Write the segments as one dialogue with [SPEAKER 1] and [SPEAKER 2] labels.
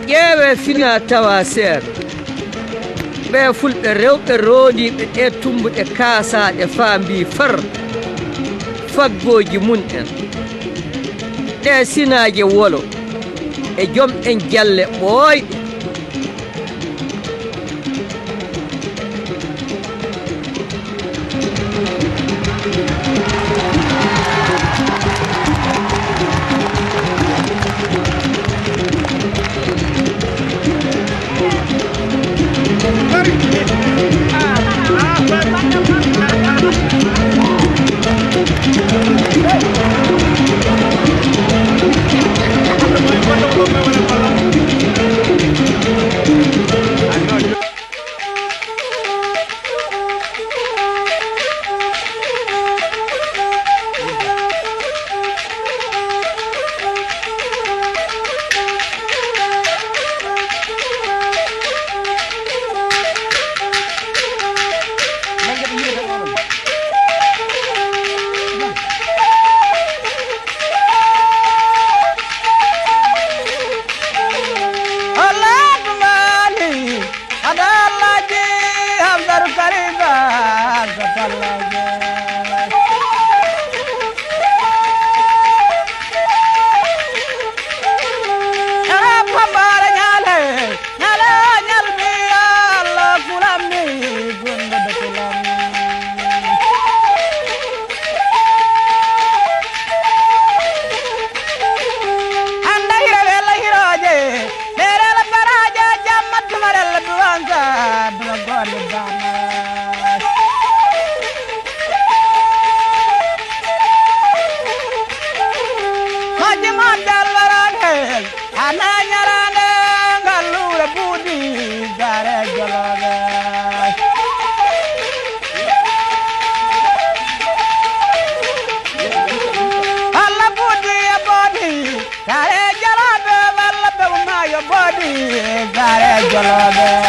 [SPEAKER 1] ƴeewe fina tawa seer ɓe fulɓe rewɓe rooniɓe ɗe tumbuɗe kaasaɗe faambi far faggoji mun en ɗe sinaje wolo e joom en jalle ɓooyɗo
[SPEAKER 2] la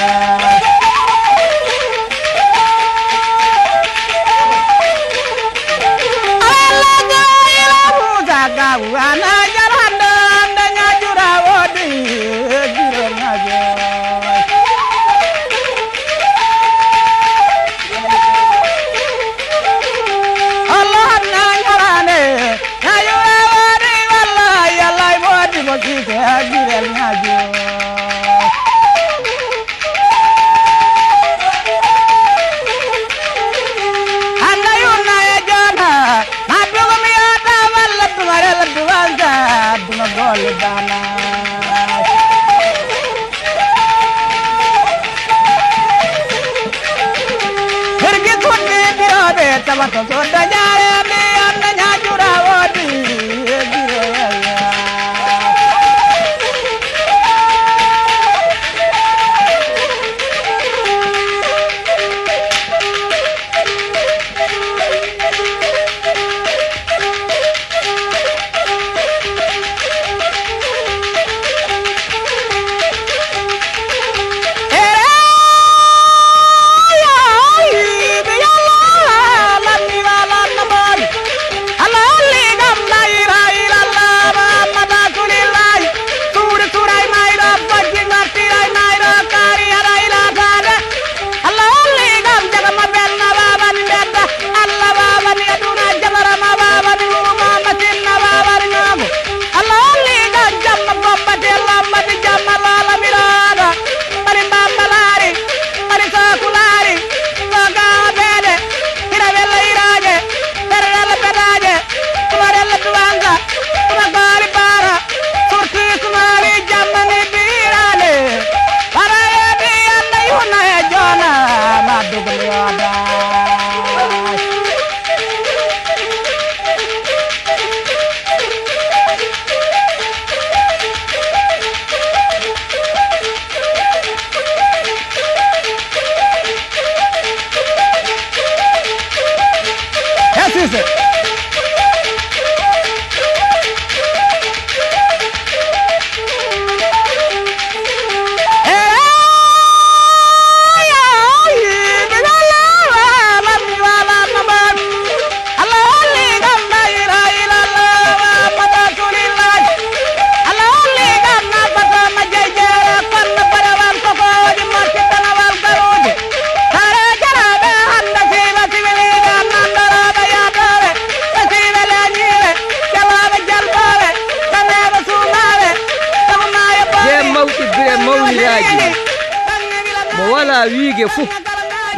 [SPEAKER 1] wala wiige fu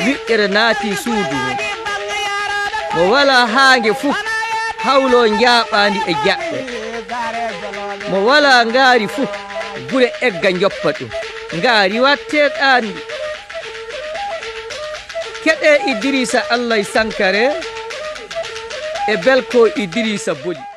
[SPEAKER 1] wi'ere naati suudu mo wala haange fu hawlo njaaɓaandi e jaɓɓe mo wala ngaari fu gure egga joppa ɗum ngaari watteɗaandi keɗe Idrissa Allah Sankare e belko Idrissa Bodi